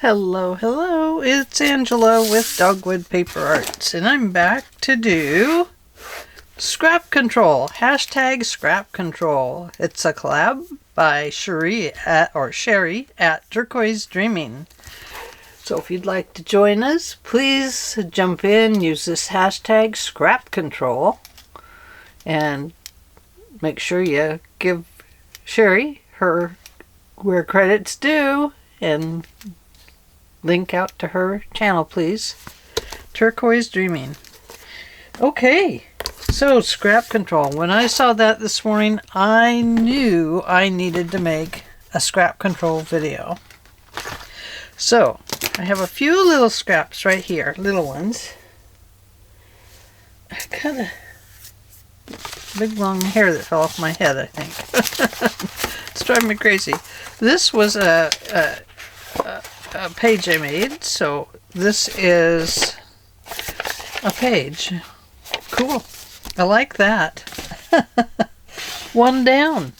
Hello, hello, it's Angela with Dogwood Paper Arts, and I'm back to do Scrap Control, hashtag Scrap Control. It's a collab by Sheree at Turquoise Dreaming. So if you'd like to join us, please jump in, use this hashtag Scrap Control, and make sure you give Sheree her where credit's due, and link out to her channel, please. Turquoise Dreaming. Okay, so scrap control. When I saw that this morning, I knew I needed to make a scrap control video. So I have a few little scraps right here, little ones. Kind of big long hair that fell off my head, I think. It's driving me crazy. This was a page I made, so this is a page. Cool. I like that. One down.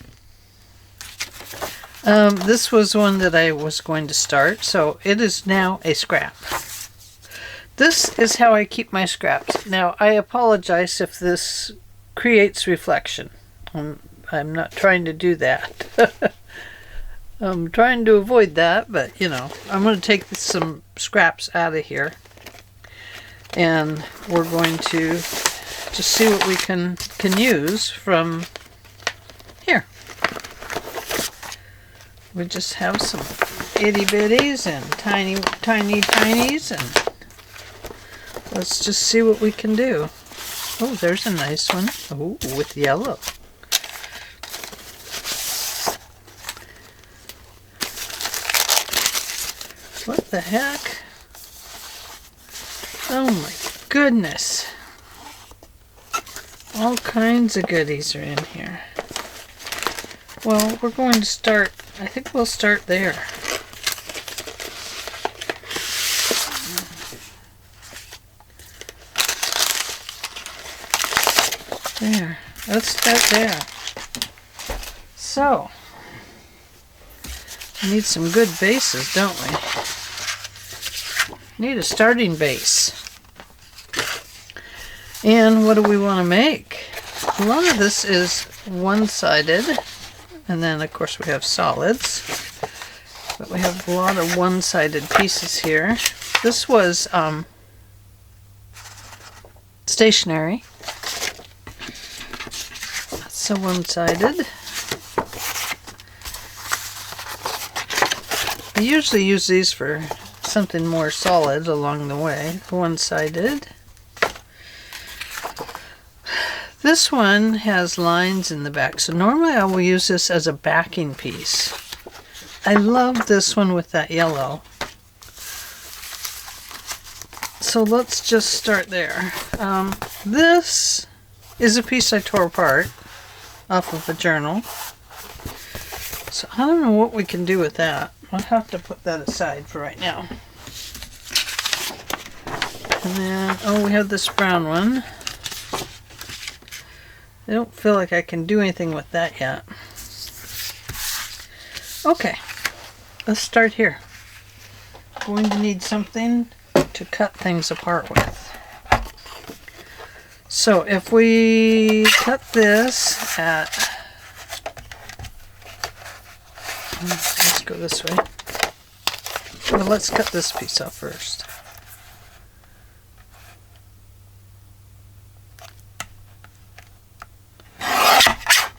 This was one that I was going to start, so it is now a scrap. This is how I keep my scraps. Now, I apologize if this creates reflection. I'm not trying to do that. I'm trying to avoid that, but you know, I'm going to take some scraps out of here, and we're going to just see what we can use from here. We just have some itty bitties and tiny tinies, and let's just see what we can do. Oh, there's a nice one. Oh, with yellow. What the heck? Oh my goodness. All kinds of goodies are in here. Well, we're going to start, I think we'll start there. There. Let's start there. So, we need some good bases, don't we? Need a starting base. And what do we want to make? A lot of this is one-sided, and then of course we have solids, but we have a lot of one-sided pieces here. This was stationery. That's so one-sided. I usually use these for something more solid along the way. One-sided. This one has lines in the back, so normally I will use this as a backing piece. I love this one with that yellow. So let's just start there. This is a piece I tore apart off of a journal. So I don't know what we can do with that. I'll have to put that aside for right now. And then, oh, we have this brown one. I don't feel like I can do anything with that yet. Okay, let's start here. Going to need something to cut things apart with. So if we cut this at, let's go this way. Well, let's cut this piece off first.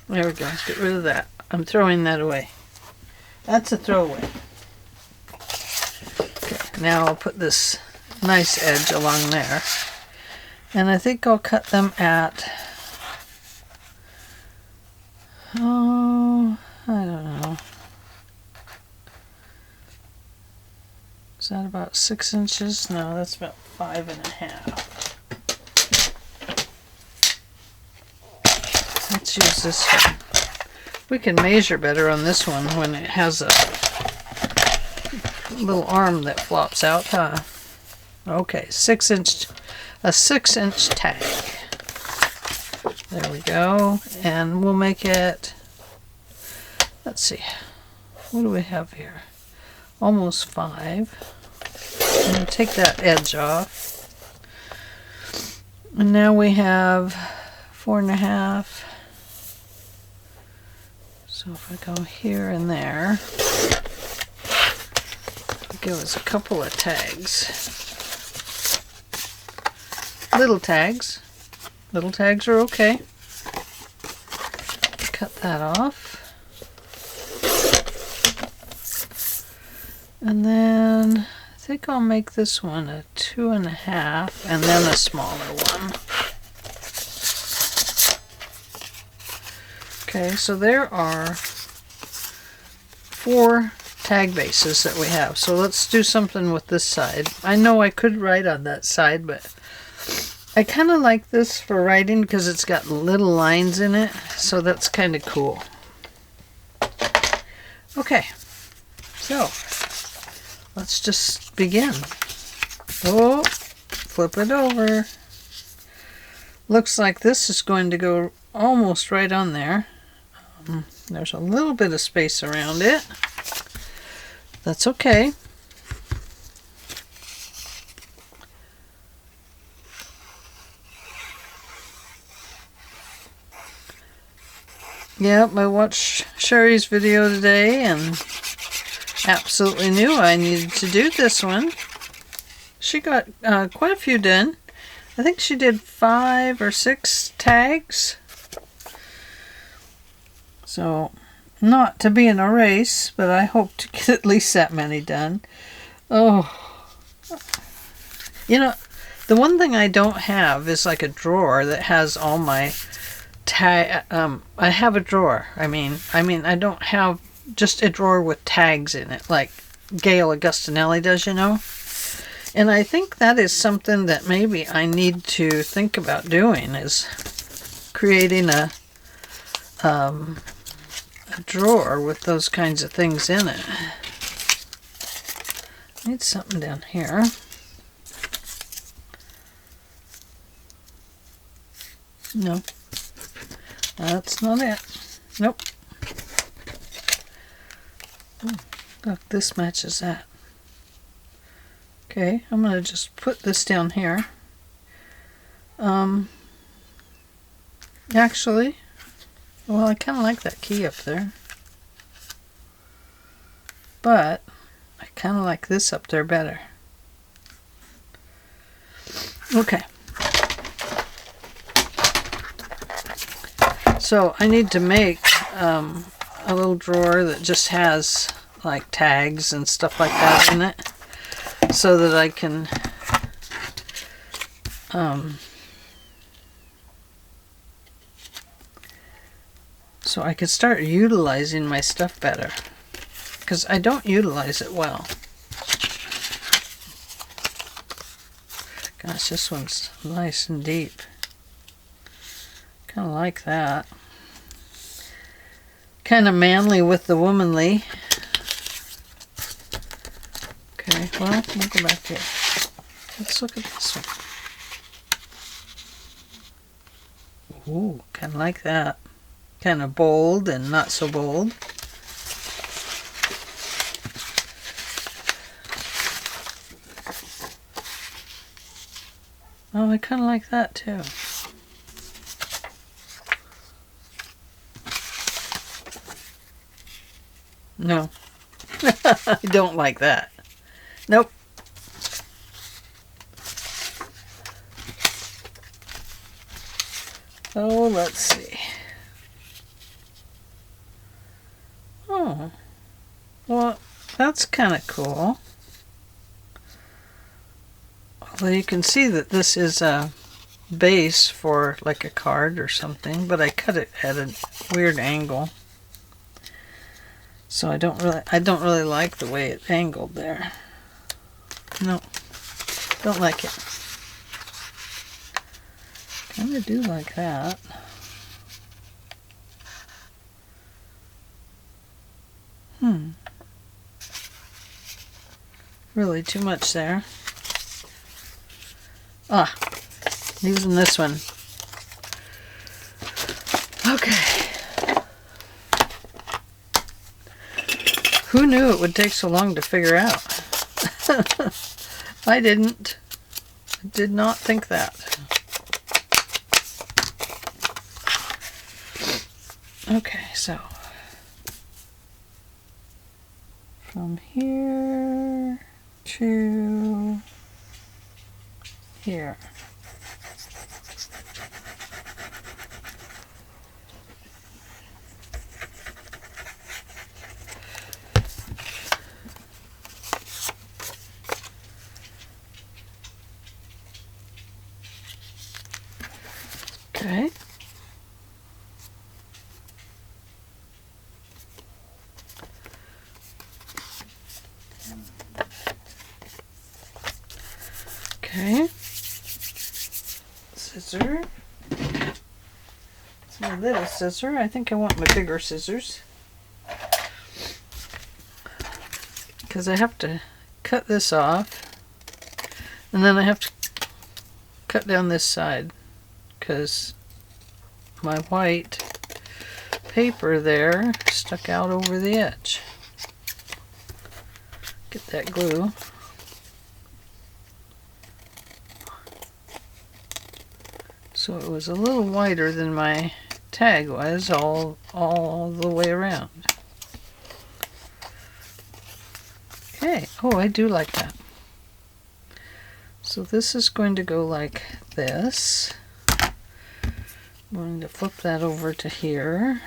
There we go. Get rid of that. I'm throwing that away. That's a throwaway. Okay, now I'll put this nice edge along there. And I think I'll cut them at, oh, I don't know. Is that about 6 inches? No, that's about 5.5. Let's use this one. We can measure better on this one when it has a little arm that flops out, huh? Okay, a 6-inch tag. There we go. And we'll make it, let's see, what do we have here? almost 5. I'm going to take that edge off. And now we have 4.5. So if I go here and there, I'll give us a couple of tags. Little tags. Little tags are okay. Cut that off. And then I think I'll make this one a 2.5 and then a smaller one. Okay, so there are 4 tag bases that we have. So let's do something with this side. I know I could write on that side, but I kind of like this for writing because it's got little lines in it. So that's kind of cool. Okay, so let's just begin. Oh, flip it over. Looks like this is going to go almost right on there. There's a little bit of space around it. That's okay. Yep, I watched Sheree's video today and absolutely knew I needed to do this one. She got quite a few done. I think she did 5 or 6 tags. So, not to be in a race, but I hope to get at least that many done. Oh, you know, the one thing I don't have is like a drawer that has all my tag. I have a drawer. I mean, I don't have just a drawer with tags in it, like Gail Augustinelli does, you know. And I think that is something that maybe I need to think about doing, is creating a drawer with those kinds of things in it. I need something down here. No, that's not it. Nope. Oh, look, this matches that. Okay, I'm going to just put this down here. Actually, well, I kind of like that key up there. But I kind of like this up there better. Okay. So I need to make a little drawer that just has like tags and stuff like that in it, so that I can so I can start utilizing my stuff better, because I don't utilize it well. Gosh, this one's nice and deep. Kind of like that. Kind of manly with the womanly. Okay, well, let me go back here. Let's look at this one. Ooh, kind of like that. Kind of bold and not so bold. Oh, I kind of like that too. No, I don't like that. Nope. Oh, let's see. Oh, well, that's kind of cool. Although you can see that this is a base for like a card or something, but I cut it at a weird angle. So I don't really like the way it angled there. No, don't like it. Kind of do like that. Really too much there. Ah, using this one. Okay. Who knew it would take so long to figure out? I didn't. I did not think that. Okay, so from here to here. Okay. Okay. Scissor. It's my little scissor. I think I want my bigger scissors, because I have to cut this off, and then I have to cut down this side, because my white paper there stuck out over the edge. Get that glue. So it was a little wider than my tag was all the way around. Okay, oh, I do like that. So this is going to go like this. I'm going to flip that over to here.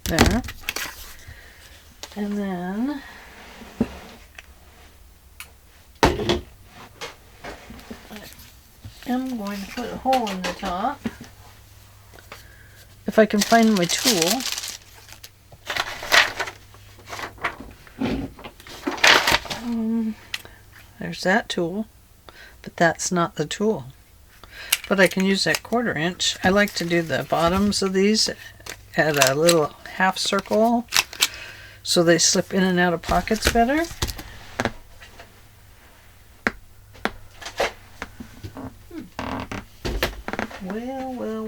There. And then I'm going to put a hole in the top. If I can find my tool. There's that tool, but that's not the tool. But I can use that 1/4 inch. I like to do the bottoms of these at a little half circle so they slip in and out of pockets better. Well,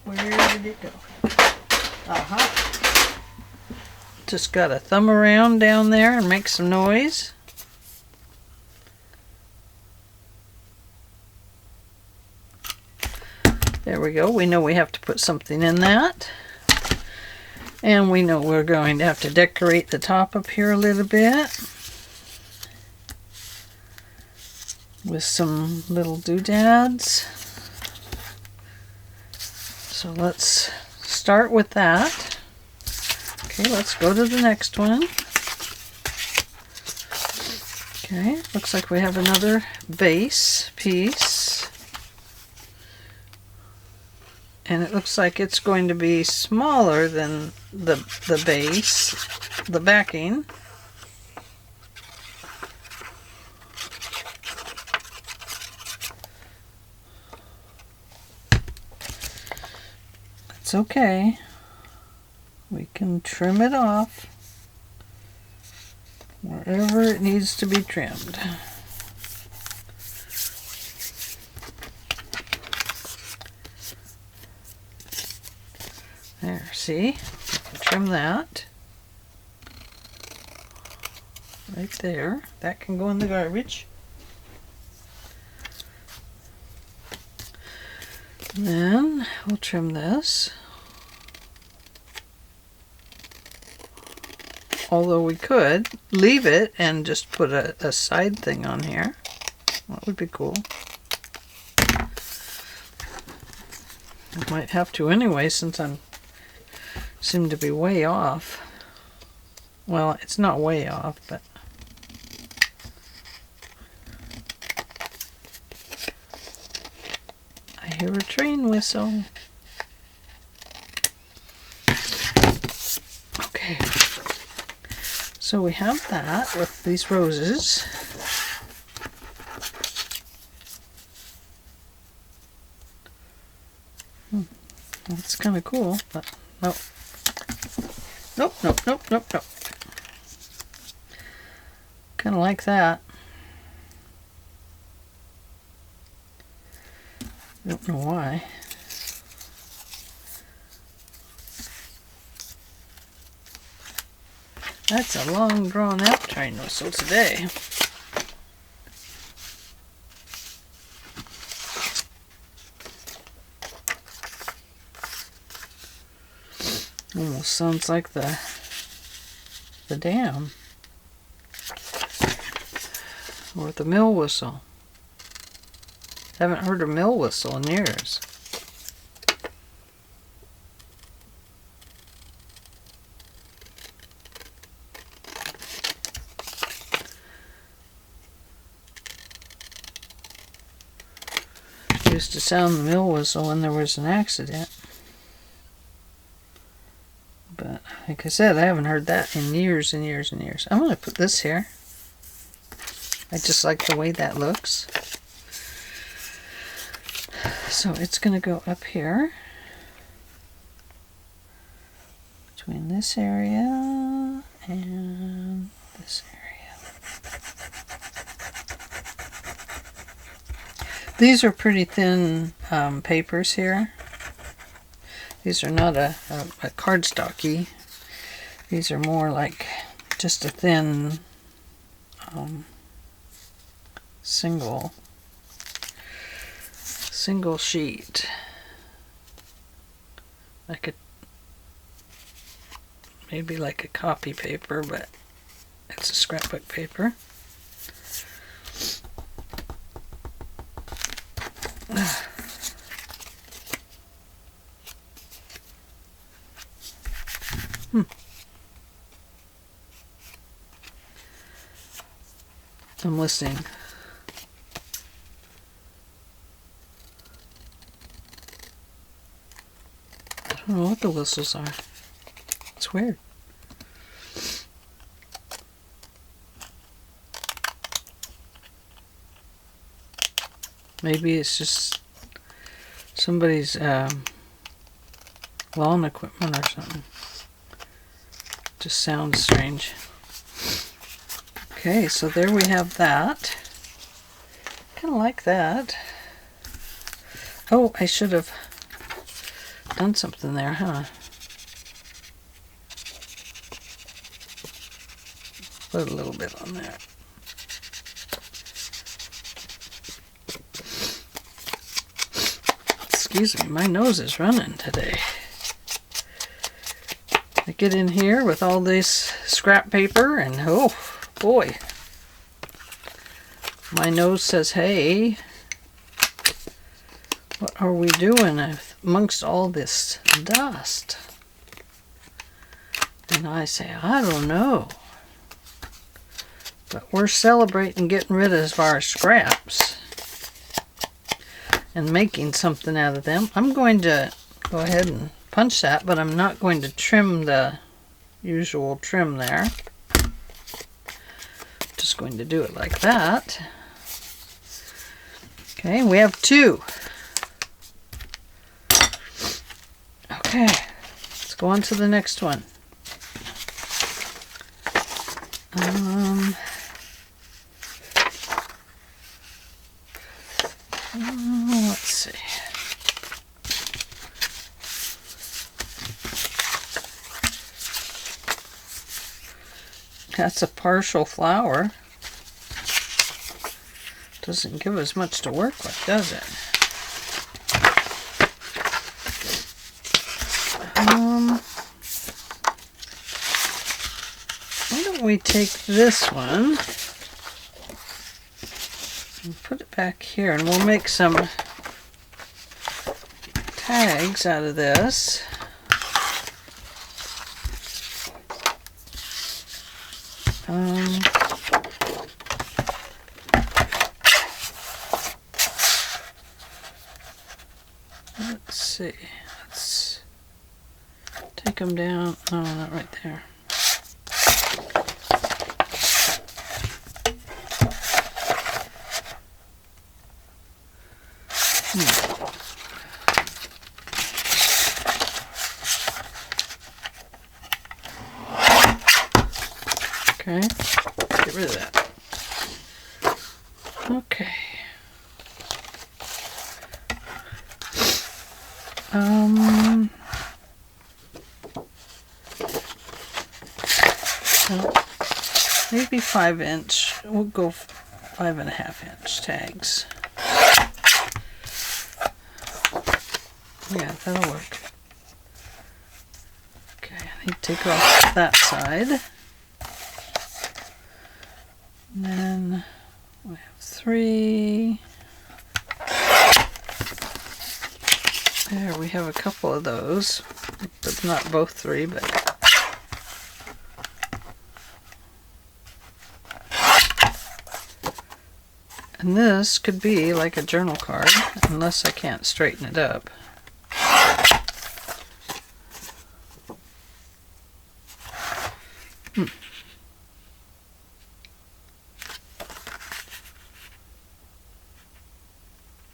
where did it go? Aha. Just got to thumb around down there and make some noise. There we go. We know we have to put something in that. And we know we're going to have to decorate the top up here a little bit with some little doodads. So let's start with that. Okay, let's go to the next one. Okay, looks like we have another base piece. And it looks like it's going to be smaller than the base, the backing. It's okay. We can trim it off wherever it needs to be trimmed. There, see? Trim that. Right there. That can go in the garbage. And then we'll trim this. Although we could leave it and just put a side thing on here. That would be cool. I might have to anyway, since I seem to be way off. Well, it's not way off, but I hear a train whistle. Okay. So we have that with these roses. That's kind of cool, but nope. Nope. Kind of like that. Don't know why. That's a long drawn out train whistle today. Almost sounds like the dam or the mill whistle. Haven't heard a mill whistle in years. Used to sound the mill whistle when there was an accident. But like I said, I haven't heard that in years and years and years. I'm going to put this here. I just like the way that looks. So it's going to go up here. Between this area and this area. These are pretty thin papers here. These are not a cardstocky. These are more like just a thin single sheet. Maybe like a copy paper, but it's a scrapbook paper. I'm listening. I don't know what the whistles are. It's weird. Maybe it's just somebody's lawn equipment or something. Just sounds strange. Okay, so there we have that. Kind of like that. Oh, I should have done something there, huh? Put a little bit on there. Excuse me, my nose is running today. I get in here with all this scrap paper and oh boy, my nose says, hey, what are we doing amongst all this dust? And I say, I don't know. But we're celebrating getting rid of our scraps and making something out of them. I'm going to go ahead and punch that, but I'm not going to trim the usual trim there. Just going to do it like that. Okay, we have two. Okay, let's go on to the next one. Let's see. That's a partial flower. Doesn't give us much to work with, does it? Why don't we take this one and put it back here, and we'll make some tags out of this. Let's see. Let's take them down. No, not right there. Okay, get rid of that. Okay. Well, maybe 5-inch. We'll go 5.5-inch tags. Yeah, that'll work. Okay, I need to take off that side. And then we have 3. There, we have a couple of those, but not both 3, but and this could be like a journal card, unless I can't straighten it up.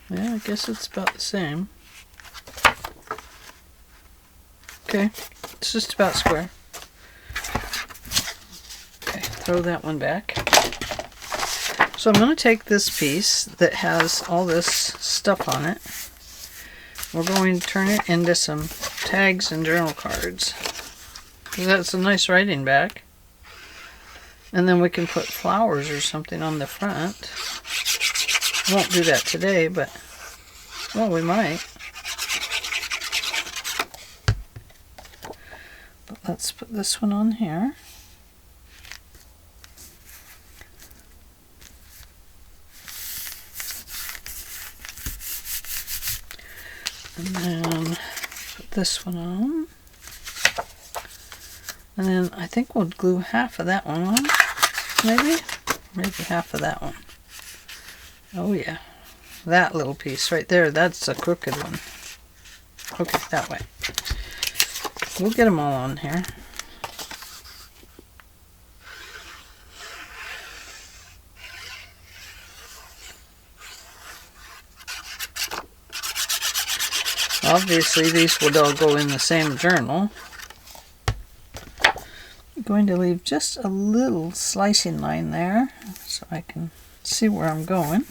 Yeah, I guess it's about the same. Okay, it's just about square. Okay, throw that one back. So I'm going to take this piece that has all this stuff on it. We're going to turn it into some tags and journal cards. That's a nice writing back. And then we can put flowers or something on the front. Won't do that today, but, well, we might. But let's put this one on here. And then put this one on. And then I think we'll glue half of that one on. Maybe half of that one. Oh yeah, that little piece right there, that's a crooked one. Okay, that way. We'll get them all on here. Obviously these would all go in the same journal. I'm going to leave just a little slicing line there so I can see where I'm going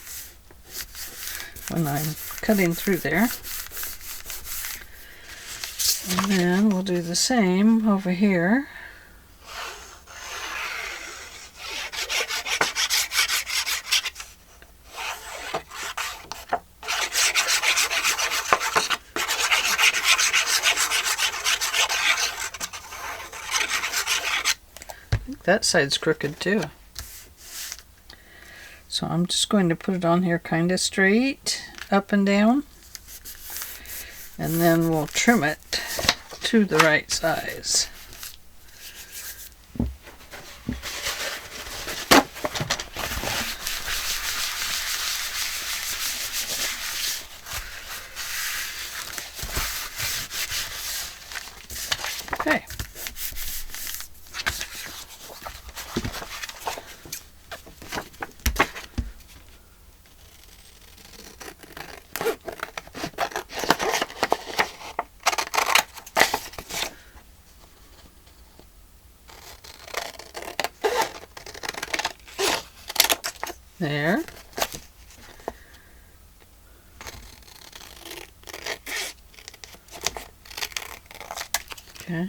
when I'm cutting through there. And then we'll do the same over here. I think that side's crooked too. So I'm just going to put it on here kind of straight, up and down. And then we'll trim it to the right size. Okay. There. Okay.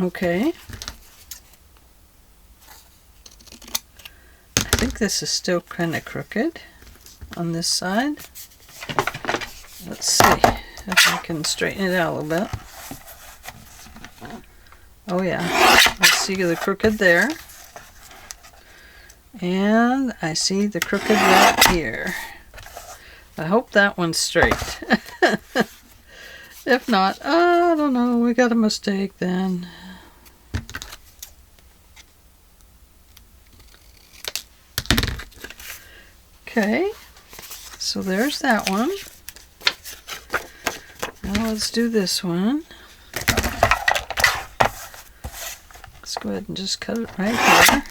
Okay. I think this is still kind of crooked on this side. Let's see if I can straighten it out a little bit. Oh yeah, I see the crooked there. And I see the crooked right here. I hope that one's straight. If not, I don't know, we got a mistake then. Okay, so there's that one. Now let's do this one. Let's go ahead and just cut it right here.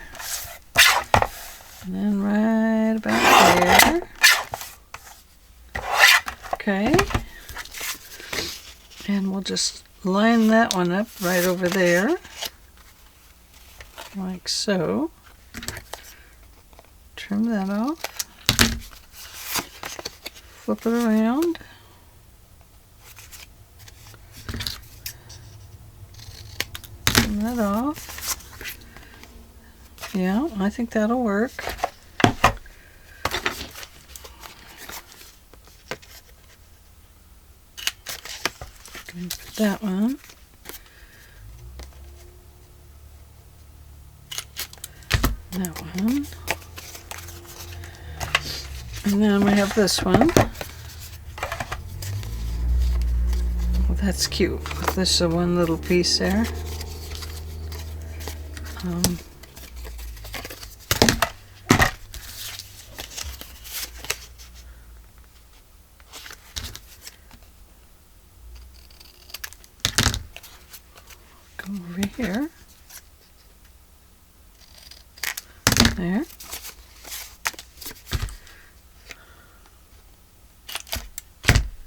And then right about there. Okay. And we'll just line that one up right over there. Like so. Trim that off. Flip it around. Trim that off. Yeah, I think that'll work. Put that one. That one. And then we have this one. Oh, that's cute. This is one little piece there. Come over here. There.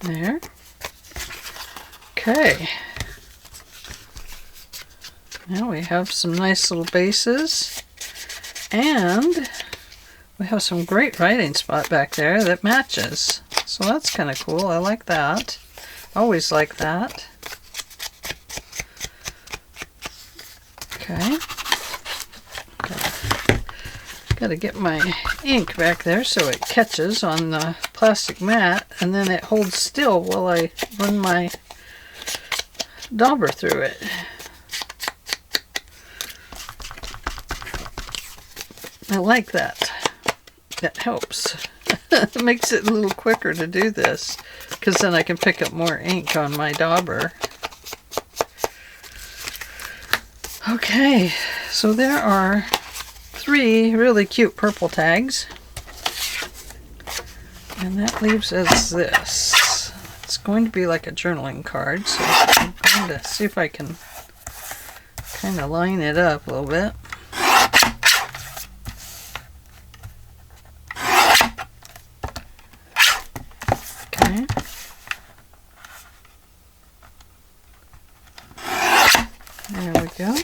There. Okay. Now we have some nice little bases, and we have some great writing spot back there that matches. So that's kind of cool. I like that. Always like that. Okay. Got to get my ink back there so it catches on the plastic mat, and then it holds still while I run my dauber through it. I like that. That helps. It makes it a little quicker to do this, because then I can pick up more ink on my dauber. Okay, so there are 3 really cute purple tags, and that leaves us this. It's going to be like a journaling card, so I'm going to see if I can kind of line it up a little bit. Okay. There we go.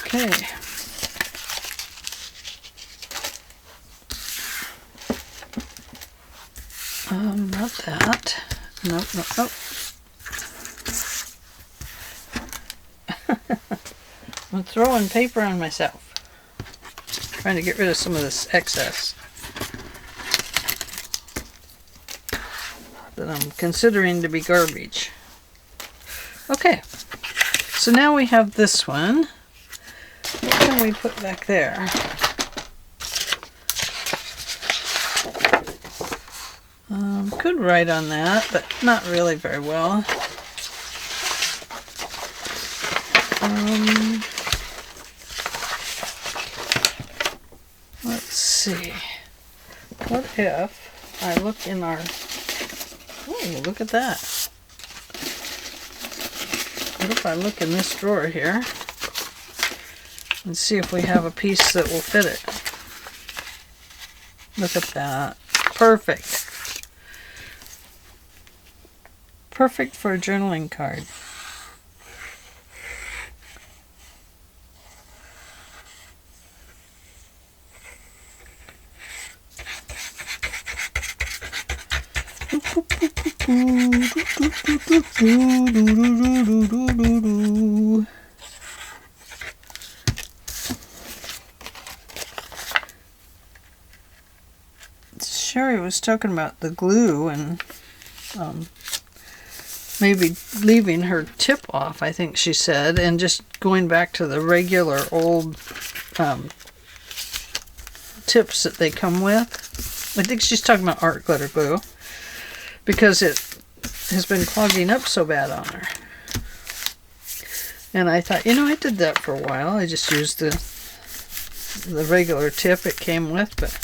Okay. Not that. Nope, nope, nope. I'm throwing paper on myself. Trying to get rid of some of this excess that I'm considering to be garbage. Okay. So now we have this one. What can we put back there? Could write on that, but not really very well. Let's see. What if I look in our... Oh, look at that. What if I look in this drawer here and see if we have a piece that will fit it? Look at that. Perfect. Perfect for a journaling card. Sheree was talking about the glue and maybe leaving her tip off, I think she said, and just going back to the regular old tips that they come with. I think she's talking about art glitter glue, because it has been clogging up so bad on her. And I thought, you know, I did that for a while. I just used the regular tip it came with, but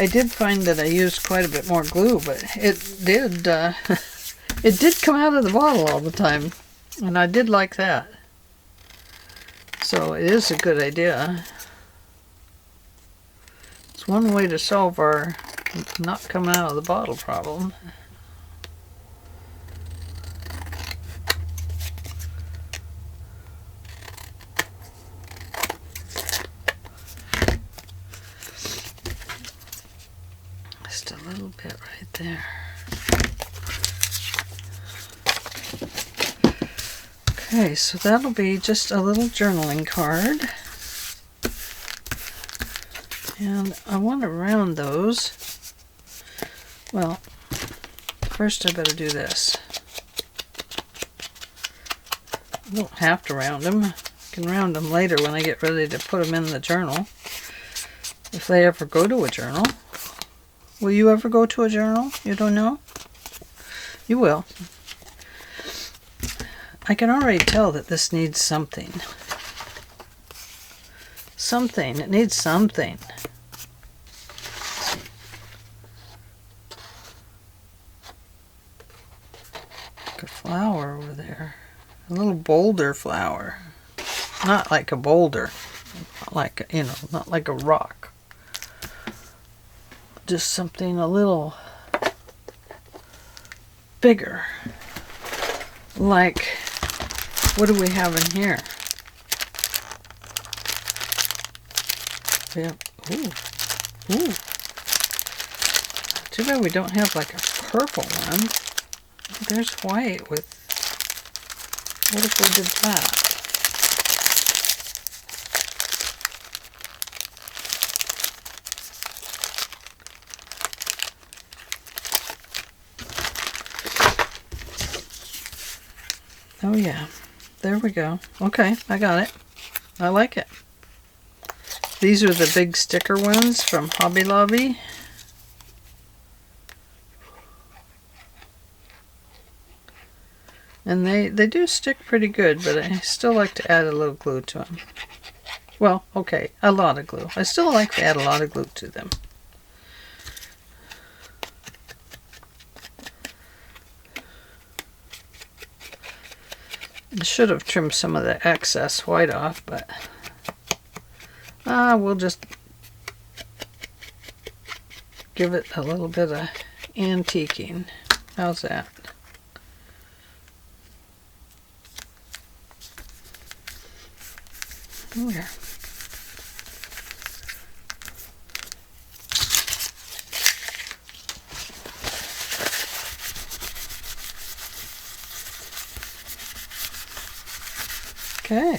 I did find that I used quite a bit more glue, but it did it did come out of the bottle all the time, and I did like that. So it is a good idea. It's one way to solve our not coming out of the bottle problem. Just a little bit right there. Okay, so that'll be just a little journaling card. And I want to round those. Well, first I better do this. I don't have to round them. I can round them later when I get ready to put them in the journal. If they ever go to a journal. Will you ever go to a journal? You don't know? You will. I can already tell that this needs something. Something. It needs something. Like a flower over there. A little boulder flower. Not like a boulder. Not like, you know, not like a rock. Just something a little bigger. Like, what do we have in here? Yeah. Ooh. Ooh. Too bad we don't have like a purple one. There's white with... What if we did that? Oh yeah, there we go. Okay, I got it. I like it. These are the big sticker ones from Hobby Lobby. And they do stick pretty good, but I still like to add a little glue to them. Well, okay, a lot of glue. I still like to add a lot of glue to them. I should have trimmed some of the excess white off, but we'll just give it a little bit of antiquing. How's that? There. Okay,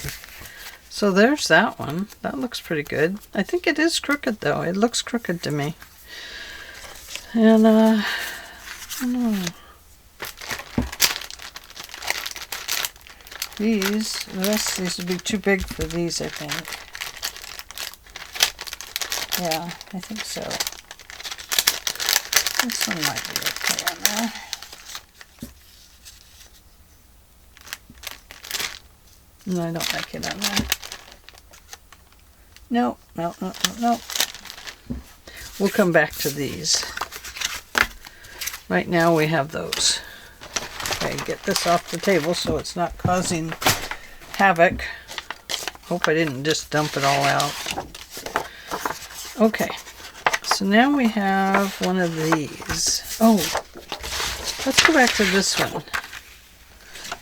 so there's that one. That looks pretty good. I think it is crooked though. It looks crooked to me. And I don't know. These would be too big for these, I think. Yeah, I think so. This one might be okay on there. No, I don't like it on there. No, no, no, no, no. We'll come back to these. Right now we have those. Okay, get this off the table so it's not causing havoc. Hope I didn't just dump it all out. Okay, so now we have one of these. Oh, let's go back to this one.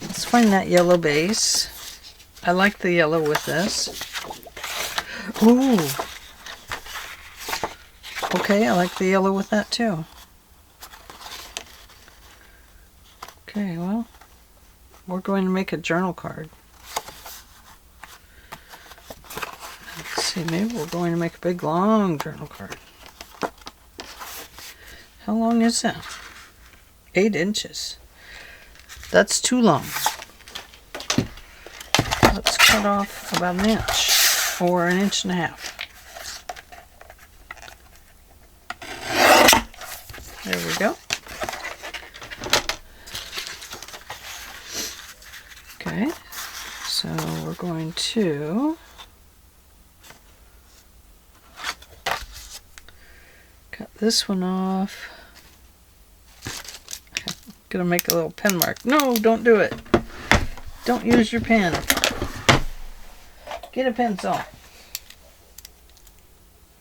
Let's find that yellow base. I like the yellow with this. Ooh. Okay, I like the yellow with that too. Okay, well, we're going to make a journal card. Let's see, maybe we're going to make a big long journal card. How long is that? 8 inches. That's too long. Let's cut off about an inch or an inch and a half. There we go. Okay, so we're going to cut this one off. Okay, I'm gonna make a little pen mark. No, don't do it. Don't use your pen. Get a pencil.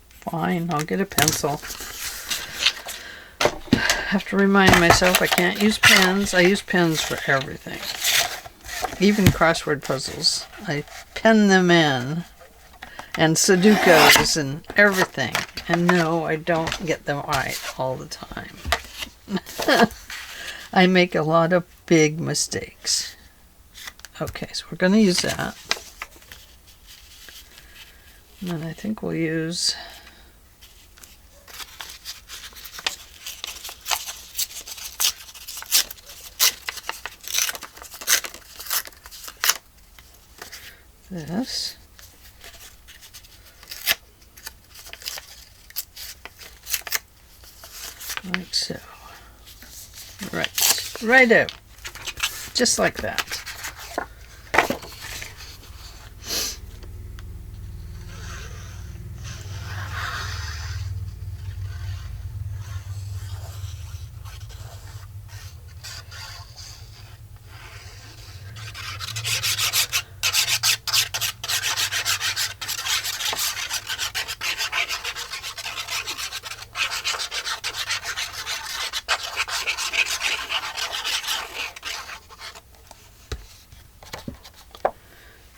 Fine, I'll get a pencil. I have to remind myself I can't use pens. I use pens for everything. Even crossword puzzles. I pen them in. And Sudokus and everything. And no, I don't get them right all the time. I make a lot of big mistakes. Okay, so we're going to use that. And then I think we'll use this. Like so. Right out. Just like that.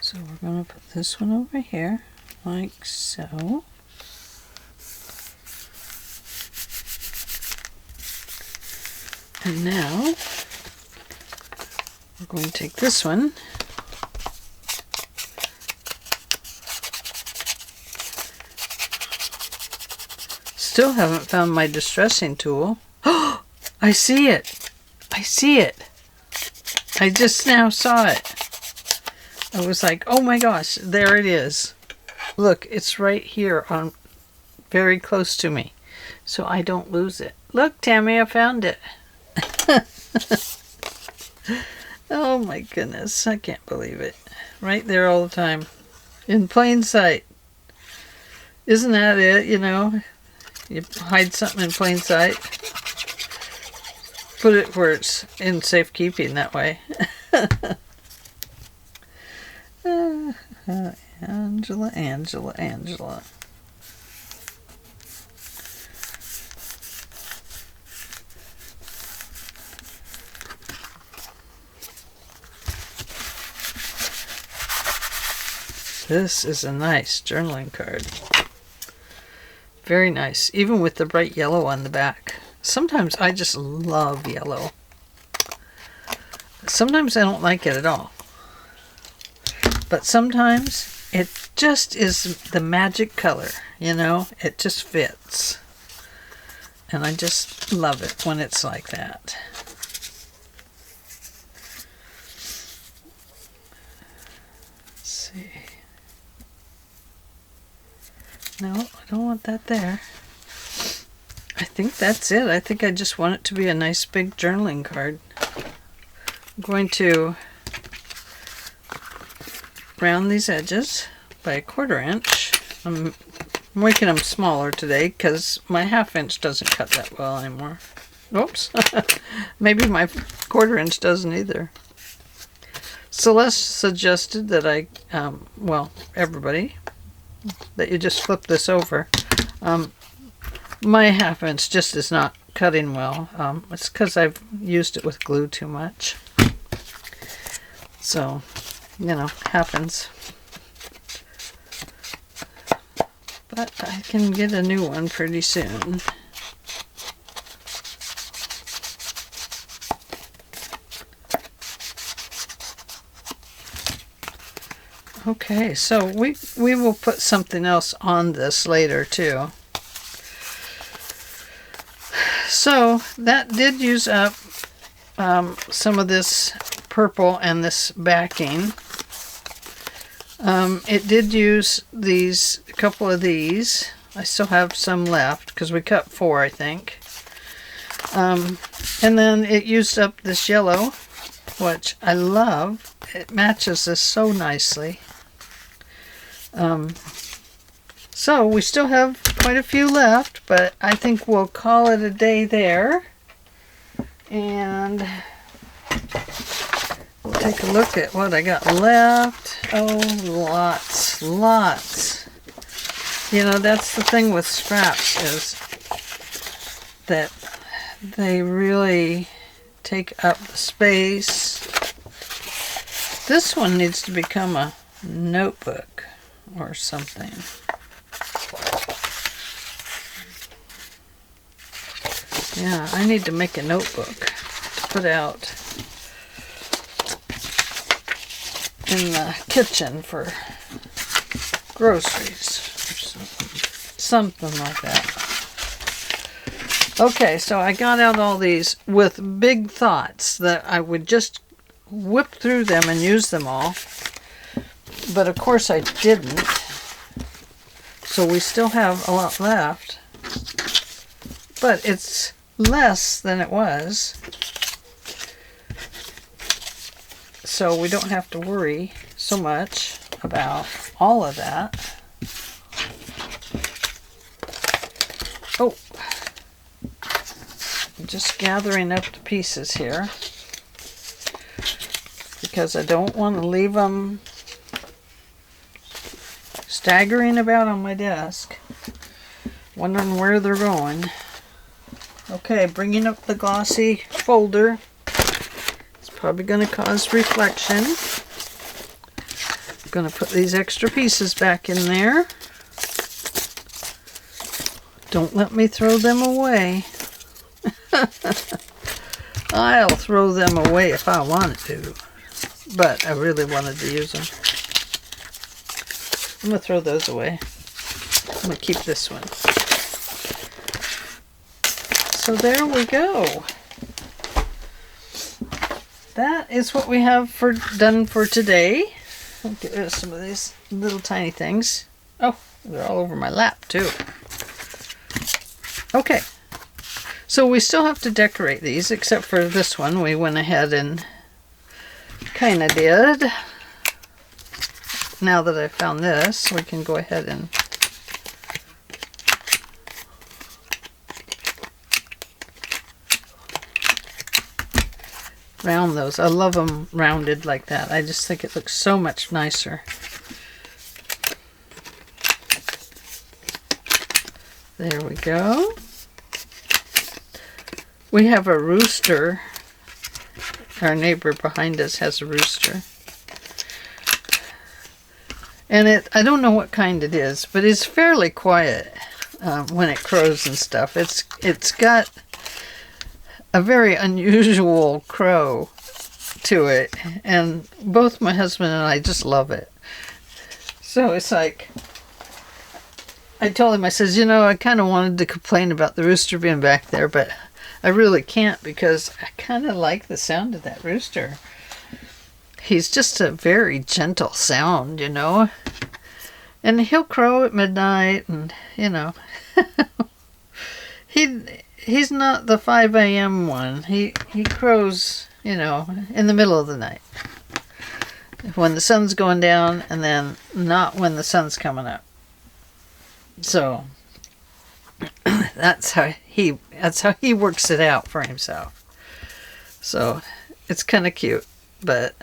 So we're going to put this one over here, like so. And now we're going to take this one still haven't found my distressing tool. Oh, I see it. I see it. I just now saw it. I was like, oh my gosh, there it is. Look, it's right here on very close to me, so I don't lose it. Look, Tammy, I found it. Oh my goodness, I can't believe it. Right there all the time. In plain sight. Isn't that it, you know? You hide something in plain sight. Put it where it's in safekeeping that way. Angela, Angela, Angela. This is a nice journaling card. Very nice, even with the bright yellow on the back. Sometimes I just love yellow. Sometimes I don't like it at all. But sometimes it just is the magic color, you know? It just fits. And I just love it when it's like that. Let's see. No, I don't want that there. I think that's it. I think I just want it to be a nice big journaling card. I'm going to round these edges by 1/4 inch. I'm making them smaller today because my 1/2 inch doesn't cut that well anymore. Oops. Maybe my 1/4 inch doesn't either. Celeste suggested that I, well, everybody, that you just flip this over. My 1/2 inch just is not cutting well. It's because I've used it with glue too much. So, you know, happens. But I can get a new one pretty soon. Okay, so we will put something else on this later too. So that did use up some of this purple and this backing. It did use these, a couple of these. I still have some left because we cut 4, I think. And then it used up this yellow, which I love. It matches this so nicely. So we still have quite a few left, but I think we'll call it a day there. And We'll take a look at what I got left. Oh, lots. You know, that's the thing with scraps, is that they really take up the space. This one needs to become a notebook or something. Yeah, I need to make a notebook to put out in the kitchen for groceries or something like that. Okay, so I got out all these with big thoughts that I would just whip through them and use them all. But of course I didn't. So we still have a lot left. But it's less than it was. So we don't have to worry so much about all of that. Oh, I'm just gathering up the pieces here because I don't want to leave them staggering about on my desk, wondering where they're going. Okay, bringing up the glossy folder. It's probably going to cause reflection. I'm going to put these extra pieces back in there. Don't let me throw them away. I'll throw them away if I wanted to, but I really wanted to use them. I'm going to throw those away. I'm going to keep this one. So there we go. That is what we have done for today. I'll get rid of some of these little tiny things. Oh, they're all over my lap too. Okay. So we still have to decorate these, except for this one we went ahead and kind of did. Now that I found this, we can go ahead and round those. I love them rounded like that. I just think it looks so much nicer. There we go. We have a rooster. Our neighbor behind us has a rooster. And I don't know what kind it is, but it's fairly quiet when it crows and stuff. It's got a very unusual crow to it, and both my husband and I just love it. So it's like, I told him, I says, you know, I kind of wanted to complain about the rooster being back there, but I really can't because I kind of like the sound of that rooster. He's just a very gentle sound, you know. And he'll crow at midnight, and, you know. He's not the 5 a.m. one. He crows, you know, in the middle of the night. When the sun's going down, and then not when the sun's coming up. So that's how he works it out for himself. So it's kind of cute, but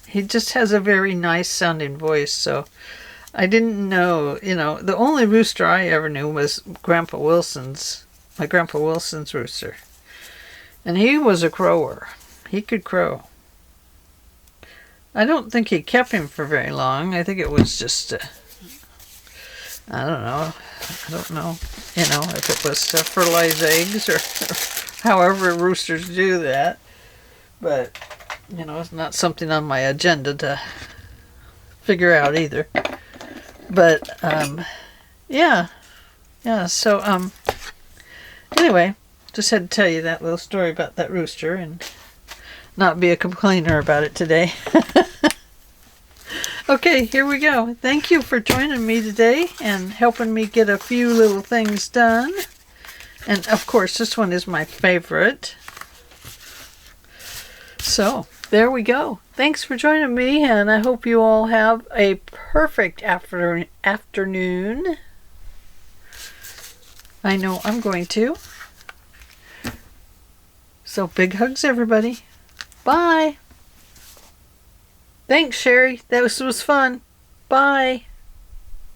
he just has a very nice sounding voice. So I didn't know, you know, the only rooster I ever knew was my Grandpa Wilson's rooster. And he was a crower. He could crow. I don't think he kept him for very long. I think it was just, I don't know, you know, if it was to fertilize eggs or however roosters do that. But, you know, it's not something on my agenda to figure out either. But, yeah, so, anyway, just had to tell you that little story about that rooster and not be a complainer about it today. Okay, here we go. Thank you for joining me today and helping me get a few little things done. And of course, this one is my favorite. So, there we go. Thanks for joining me, and I hope you all have a perfect afternoon. I know I'm going to. So, big hugs, everybody. Bye. Thanks, Sheree. That was fun. Bye.